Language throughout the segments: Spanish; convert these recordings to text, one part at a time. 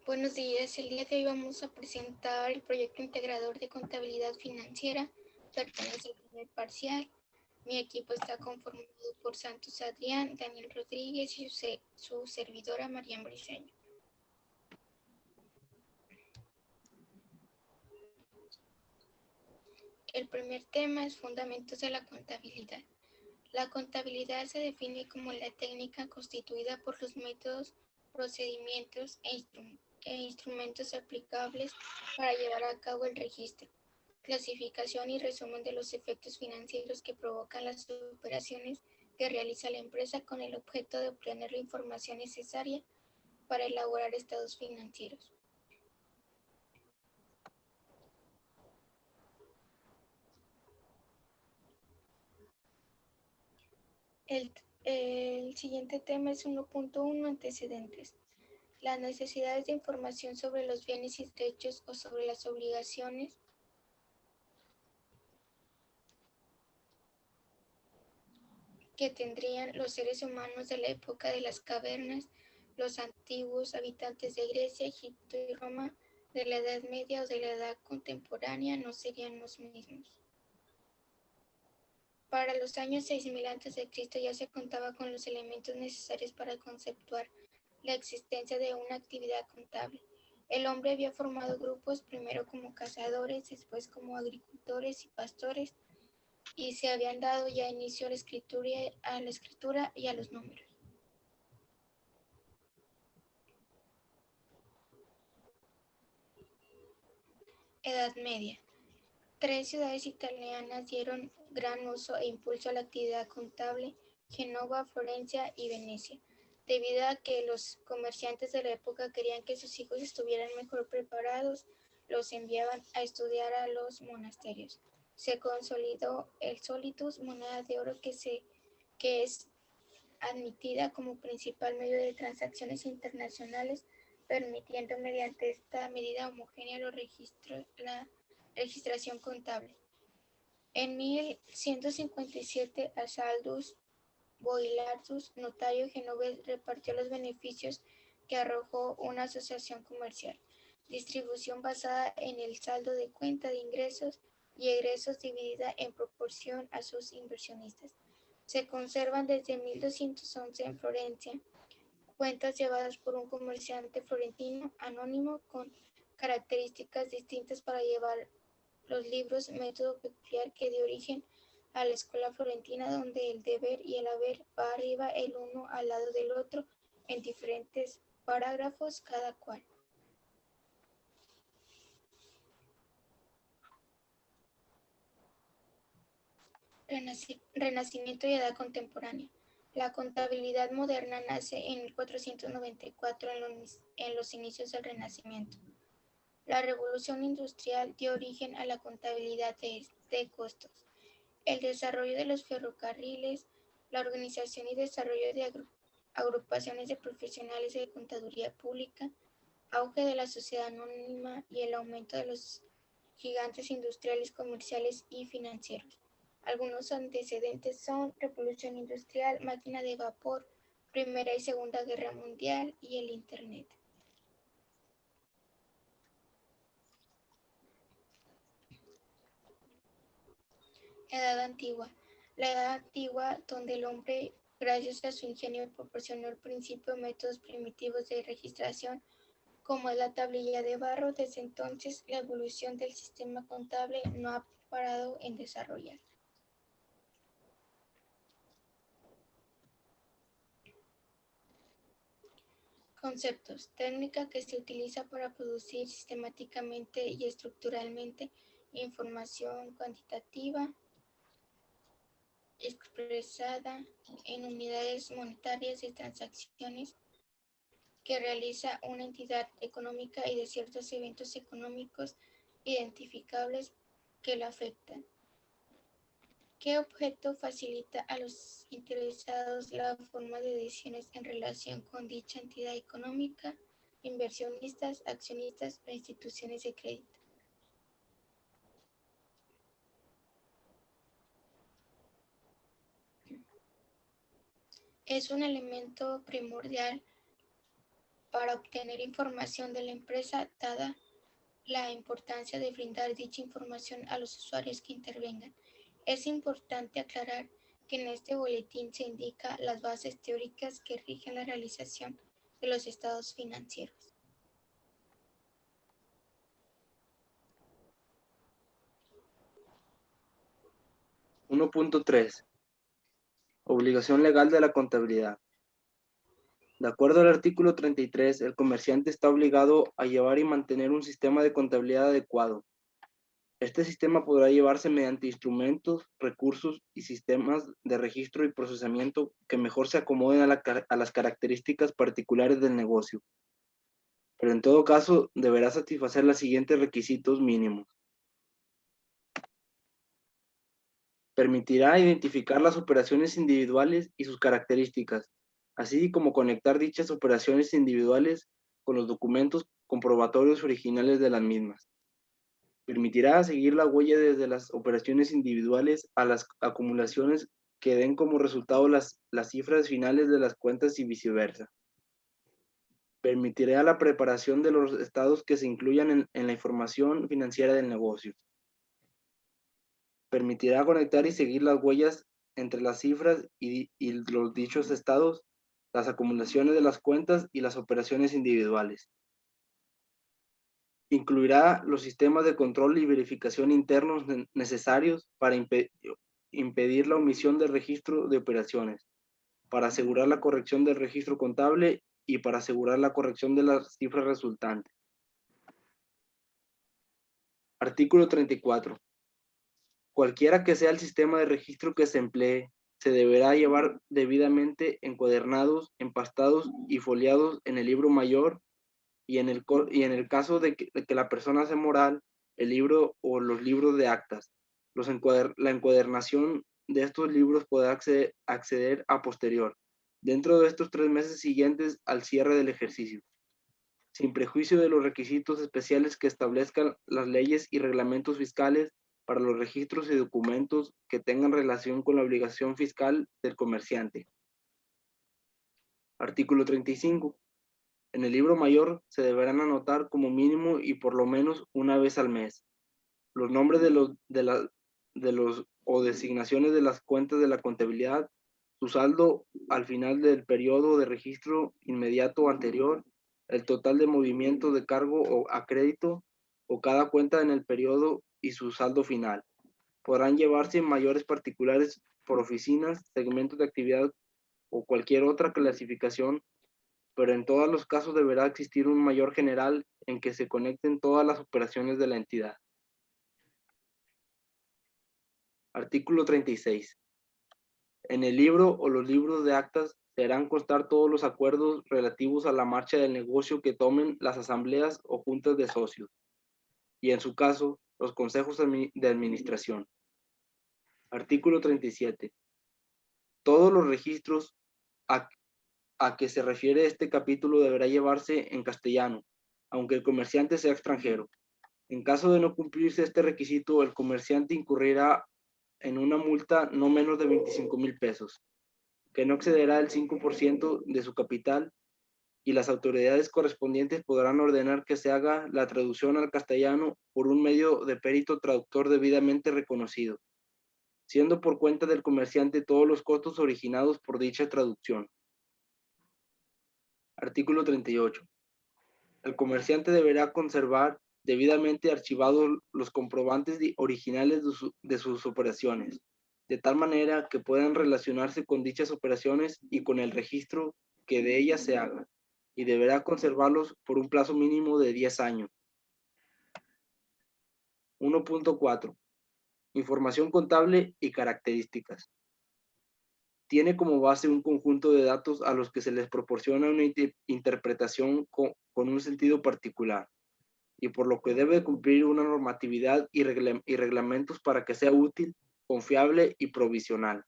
Buenos días, el día de hoy vamos a presentar el proyecto integrador de contabilidad financiera, pertenece al primer parcial. Mi equipo está conformado por Santos Adrián, Daniel Rodríguez y su servidora María Briceño. El primer tema es fundamentos de la contabilidad. La contabilidad se define como la técnica constituida por los métodos, procedimientos e instrumentos aplicables para llevar a cabo el registro, clasificación y resumen de los efectos financieros que provocan las operaciones que realiza la empresa con el objeto de obtener la información necesaria para elaborar estados financieros. El siguiente tema es 1.1 antecedentes. Las necesidades de información sobre los bienes y derechos o sobre las obligaciones que tendrían los seres humanos de la época de las cavernas, los antiguos habitantes de Grecia, Egipto y Roma, de la Edad Media o de la Edad Contemporánea no serían los mismos. Para los años 6000 a.C. ya se contaba con los elementos necesarios para conceptuar la existencia de una actividad contable. El hombre había formado grupos primero como cazadores, después como agricultores y pastores, y se habían dado ya inicio a la escritura y a los números. Edad Media. 3 ciudades italianas dieron gran uso e impulso a la actividad contable: Génova, Florencia y Venecia, debido a que los comerciantes de la época querían que sus hijos estuvieran mejor preparados, los enviaban a estudiar a los monasterios. Se consolidó el solitus, moneda de oro que es admitida como principal medio de transacciones internacionales, permitiendo mediante esta medida homogénea la registración contable. En 1157, Asaldus Boilardus, notario genovés, repartió los beneficios que arrojó una asociación comercial, distribución basada en el saldo de cuenta de ingresos y egresos dividida en proporción a sus inversionistas. Se conservan desde 1211 en Florencia cuentas llevadas por un comerciante florentino anónimo con características distintas para llevar los libros, método peculiar que dio origen a la escuela florentina, donde el deber y el haber va arriba el uno al lado del otro en diferentes parágrafos cada cual. Renacimiento y edad contemporánea. La contabilidad moderna nace en 1494 en los inicios del Renacimiento. La revolución industrial dio origen a la contabilidad de costos. El desarrollo de los ferrocarriles, la organización y desarrollo de agrupaciones de profesionales de contaduría pública, auge de la sociedad anónima y el aumento de los gigantes industriales, comerciales y financieros. Algunos antecedentes son revolución industrial, máquina de vapor, Primera y Segunda Guerra Mundial y el Internet. Edad antigua. La edad antigua, donde el hombre, gracias a su ingenio, proporcionó el principio de métodos primitivos de registración, como es la tablilla de barro. Desde entonces, la evolución del sistema contable no ha parado en desarrollar. Conceptos. Técnica que se utiliza para producir sistemáticamente y estructuralmente información cuantitativa expresada en unidades monetarias de transacciones que realiza una entidad económica y de ciertos eventos económicos identificables que la afectan. ¿Qué objeto facilita a los interesados la forma de decisiones en relación con dicha entidad económica, inversionistas, accionistas o instituciones de crédito? Es un elemento primordial para obtener información de la empresa, dada la importancia de brindar dicha información a los usuarios que intervengan. Es importante aclarar que en este boletín se indican las bases teóricas que rigen la realización de los estados financieros. .3 Obligación legal de la contabilidad. De acuerdo al artículo 33, el comerciante está obligado a llevar y mantener un sistema de contabilidad adecuado. Este sistema podrá llevarse mediante instrumentos, recursos y sistemas de registro y procesamiento que mejor se acomoden a las características particulares del negocio. Pero en todo caso, deberá satisfacer los siguientes requisitos mínimos. Permitirá identificar las operaciones individuales y sus características, así como conectar dichas operaciones individuales con los documentos comprobatorios originales de las mismas. Permitirá seguir la huella desde las operaciones individuales a las acumulaciones que den como resultado las cifras finales de las cuentas y viceversa. Permitirá la preparación de los estados que se incluyan en la información financiera del negocio. Permitirá conectar y seguir las huellas entre las cifras y los dichos estados, las acumulaciones de las cuentas y las operaciones individuales. Incluirá los sistemas de control y verificación internos necesarios para impedir la omisión del registro de operaciones, para asegurar la corrección del registro contable y para asegurar la corrección de las cifras resultantes. Artículo 34. Cualquiera que sea el sistema de registro que se emplee, se deberá llevar debidamente encuadernados, empastados y foliados en el libro mayor y en el caso de que la persona sea moral, el libro o los libros de actas. La encuadernación de estos libros podrá acceder a posterior, dentro de estos 3 meses siguientes al cierre del ejercicio, sin prejuicio de los requisitos especiales que establezcan las leyes y reglamentos fiscales para los registros y documentos que tengan relación con la obligación fiscal del comerciante. Artículo 35. En el libro mayor se deberán anotar como mínimo y por lo menos una vez al mes los nombres de los o designaciones de las cuentas de la contabilidad, su saldo al final del periodo de registro inmediato o anterior, el total de movimiento de cargo o a crédito o cada cuenta en el periodo y su saldo final. Podrán llevarse mayores particulares por oficinas, segmentos de actividad o cualquier otra clasificación, pero en todos los casos deberá existir un mayor general en que se conecten todas las operaciones de la entidad. Artículo 36. En el libro o los libros de actas se harán constar todos los acuerdos relativos a la marcha del negocio que tomen las asambleas o juntas de socios, y en su caso, los consejos de administración. Artículo 37. Todos los registros a que se refiere este capítulo deberá llevarse en castellano, aunque el comerciante sea extranjero. En caso de no cumplirse este requisito, el comerciante incurrirá en una multa no menos de 25,000 pesos, que no excederá el 5% de su capital, y las autoridades correspondientes podrán ordenar que se haga la traducción al castellano por un medio de perito traductor debidamente reconocido, siendo por cuenta del comerciante todos los costos originados por dicha traducción. Artículo 38. El comerciante deberá conservar debidamente archivados los comprobantes originales de sus operaciones, de tal manera que puedan relacionarse con dichas operaciones y con el registro que de ellas se haga, y deberá conservarlos por un plazo mínimo de 10 años. 1.4. Información contable y características. Tiene como base un conjunto de datos a los que se les proporciona una interpretación con un sentido particular, y por lo que debe cumplir una normatividad y reglamentos para que sea útil, confiable y provisional.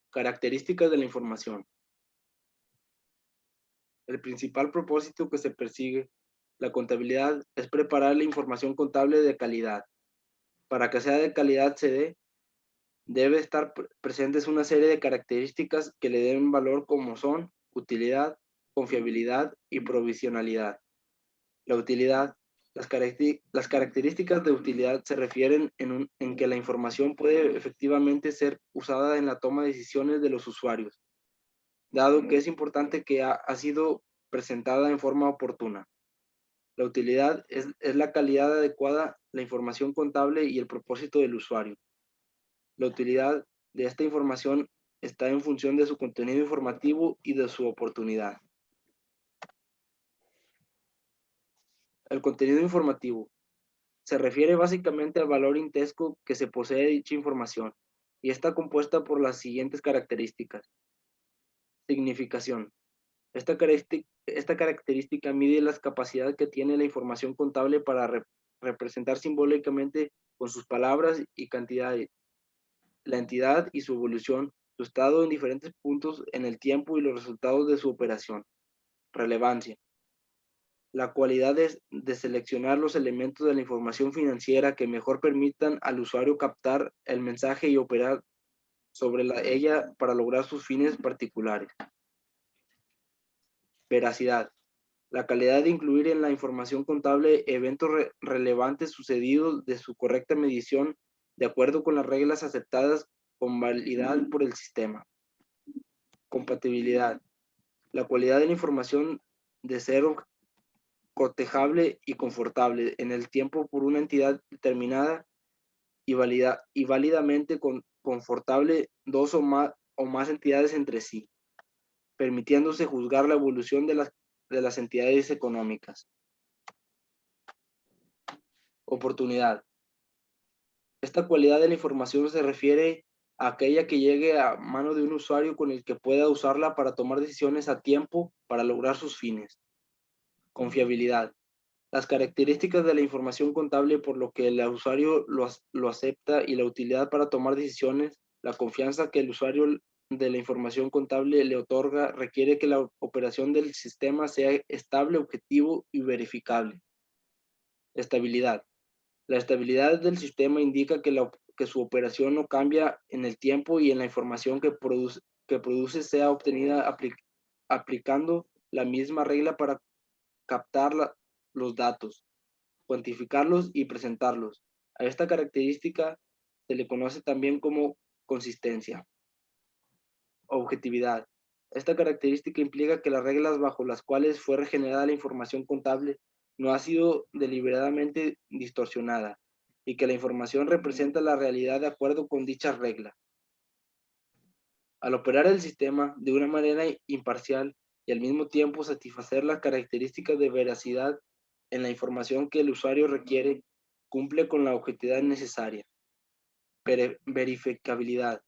Características de la información. El principal propósito que se persigue la contabilidad es preparar la información contable de calidad. Para que sea de calidad debe estar presentes una serie de características que le den valor, como son utilidad, confiabilidad y provisionalidad. La utilidad. Las características de utilidad se refieren en que la información puede efectivamente ser usada en la toma de decisiones de los usuarios, dado que es importante que ha sido presentada en forma oportuna. La utilidad es la calidad adecuada, la información contable y el propósito del usuario. La utilidad de esta información está en función de su contenido informativo y de su oportunidad. El contenido informativo se refiere básicamente al valor intrínseco que se posee de dicha información y está compuesta por las siguientes características. Significación. Esta característica mide las capacidades que tiene la información contable para representar simbólicamente con sus palabras y cantidades la entidad y su evolución, su estado en diferentes puntos en el tiempo y los resultados de su operación. Relevancia. La cualidad de seleccionar los elementos de la información financiera que mejor permitan al usuario captar el mensaje y operar sobre ella para lograr sus fines particulares. Veracidad. La calidad de incluir en la información contable eventos relevantes sucedidos de su correcta medición de acuerdo con las reglas aceptadas con validad por el sistema. Compatibilidad. La cualidad de la información de ser cotejable y confortable en el tiempo por una entidad determinada y válidamente confortable dos o más entidades entre sí, permitiéndose juzgar la evolución de las entidades económicas. Oportunidad. Esta cualidad de la información se refiere a aquella que llegue a mano de un usuario con el que pueda usarla para tomar decisiones a tiempo para lograr sus fines. Confiabilidad. Las características de la información contable por lo que el usuario lo acepta y la utilidad para tomar decisiones, la confianza que el usuario de la información contable le otorga requiere que la operación del sistema sea estable, objetivo y verificable. Estabilidad. La estabilidad del sistema indica que su operación no cambia en el tiempo y en la información que produce sea obtenida aplicando la misma regla para captar los datos, cuantificarlos y presentarlos. A esta característica se le conoce también como consistencia. Objetividad. Esta característica implica que las reglas bajo las cuales fue regenerada la información contable no ha sido deliberadamente distorsionada y que la información representa la realidad de acuerdo con dichas reglas. Al operar el sistema de una manera imparcial y al mismo tiempo satisfacer las características de veracidad en la información que el usuario requiere, cumple con la objetividad necesaria. Verificabilidad.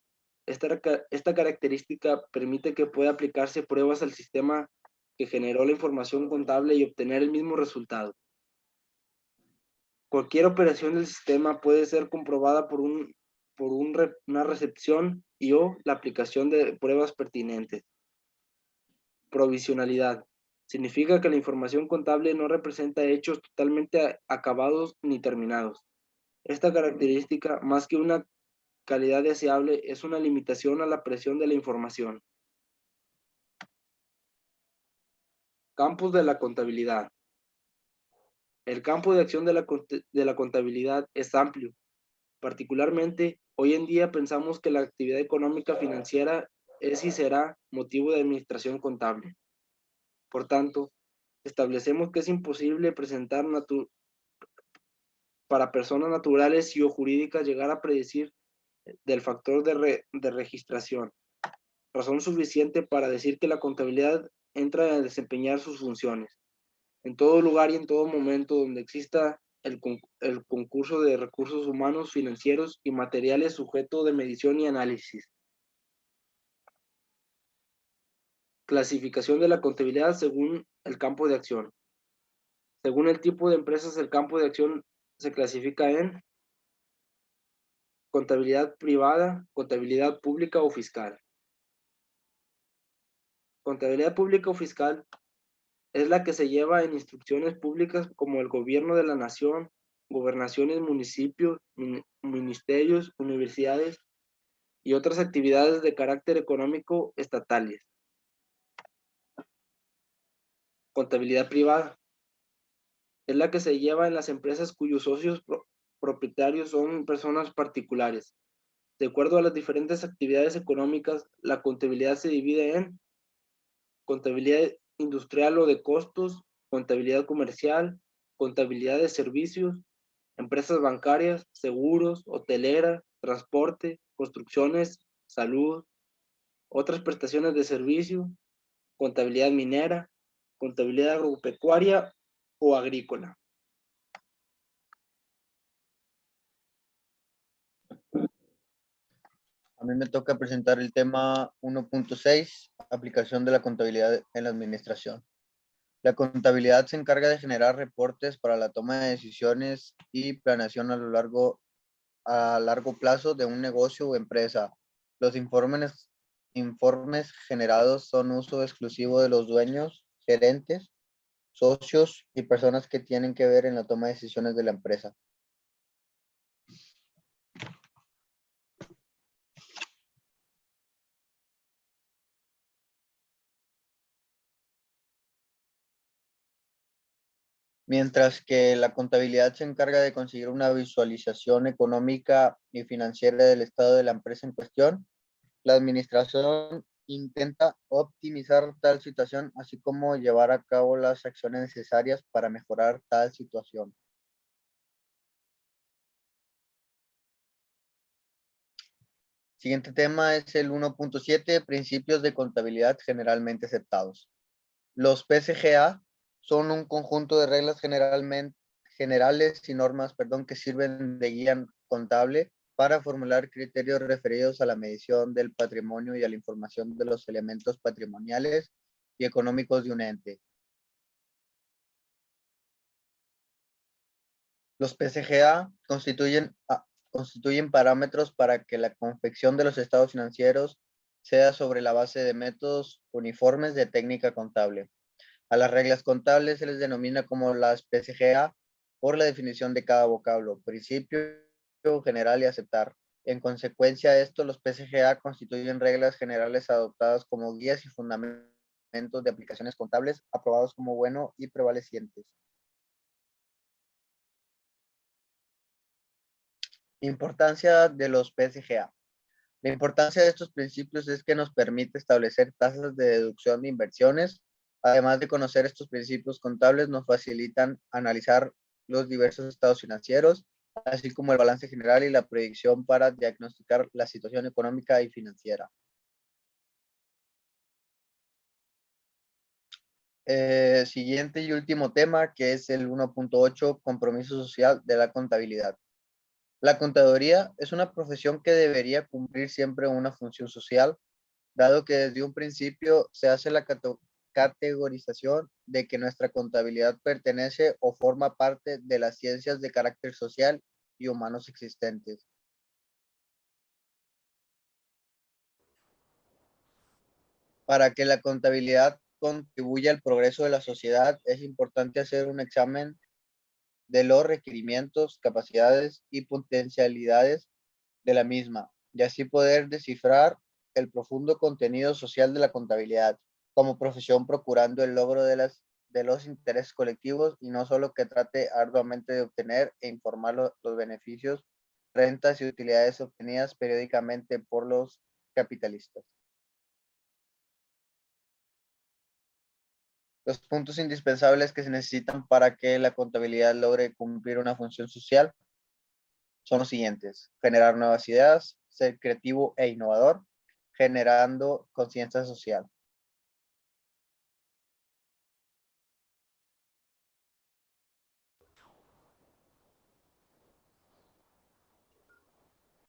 Esta característica permite que pueda aplicarse pruebas al sistema que generó la información contable y obtener el mismo resultado. Cualquier operación del sistema puede ser comprobada por una recepción o la aplicación de pruebas pertinentes. Provisionalidad. Significa que la información contable no representa hechos totalmente acabados ni terminados. Esta característica, más que una calidad deseable, es una limitación a la presión de la información. Campos de la contabilidad. El campo de acción de la contabilidad es amplio. Particularmente, hoy en día pensamos que la actividad económica financiera es y será motivo de administración contable. Por tanto, establecemos que es imposible presentar para personas naturales y o jurídicas llegar a predecir del factor de registración, razón suficiente para decir que la contabilidad entra a desempeñar sus funciones en todo lugar y en todo momento donde exista el concurso de recursos humanos, financieros y materiales sujeto de medición y análisis. Clasificación de la contabilidad según el campo de acción. Según el tipo de empresas, el campo de acción se clasifica en contabilidad privada, contabilidad pública o fiscal. Contabilidad pública o fiscal es la que se lleva en instituciones públicas como el gobierno de la nación, gobernaciones, municipios, ministerios, universidades y otras actividades de carácter económico estatales. Contabilidad privada. Es la que se lleva en las empresas cuyos socios propietarios son personas particulares. De acuerdo a las diferentes actividades económicas, la contabilidad se divide en contabilidad industrial o de costos, contabilidad comercial, contabilidad de servicios, empresas bancarias, seguros, hotelera, transporte, construcciones, salud, otras prestaciones de servicio, contabilidad minera, contabilidad agropecuaria o agrícola. A mí me toca presentar el tema 1.6, aplicación de la contabilidad en la administración. La contabilidad se encarga de generar reportes para la toma de decisiones y planeación a largo plazo de un negocio o empresa. Los informes generados son uso exclusivo de los dueños, gerentes, socios y personas que tienen que ver en la toma de decisiones de la empresa. Mientras que la contabilidad se encarga de conseguir una visualización económica y financiera del estado de la empresa en cuestión, la administración intenta optimizar tal situación, así como llevar a cabo las acciones necesarias para mejorar tal situación. Siguiente tema es el 1.7, principios de contabilidad generalmente aceptados. Los PCGA son un conjunto de reglas generales y normas, que sirven de guía contable para formular criterios referidos a la medición del patrimonio y a la información de los elementos patrimoniales y económicos de un ente. Los PCGA constituyen parámetros para que la confección de los estados financieros sea sobre la base de métodos uniformes de técnica contable. A las reglas contables se les denomina como las PCGA por la definición de cada vocablo, principio, general y aceptar. En consecuencia de esto, los PCGA constituyen reglas generales adoptadas como guías y fundamentos de aplicaciones contables aprobados como bueno y prevalecientes. Importancia de los PCGA. La importancia de estos principios es que nos permite establecer tasas de deducción de inversiones. Además de conocer estos principios contables, nos facilitan analizar los diversos estados financieros, así como el balance general y la proyección para diagnosticar la situación económica y financiera. Siguiente y último tema, que es el 1.8, compromiso social de la contabilidad. La contaduría es una profesión que debería cumplir siempre una función social, dado que desde un principio se hace la categorización de que nuestra contabilidad pertenece o forma parte de las ciencias de carácter social y humanos existentes. Para que la contabilidad contribuya al progreso de la sociedad, es importante hacer un examen de los requerimientos, capacidades y potencialidades de la misma, y así poder descifrar el profundo contenido social de la contabilidad como profesión, procurando el logro de los intereses colectivos y no solo que trate arduamente de obtener e informar los beneficios, rentas y utilidades obtenidas periódicamente por los capitalistas. Los puntos indispensables que se necesitan para que la contabilidad logre cumplir una función social son los siguientes: generar nuevas ideas, ser creativo e innovador, generando conciencia social.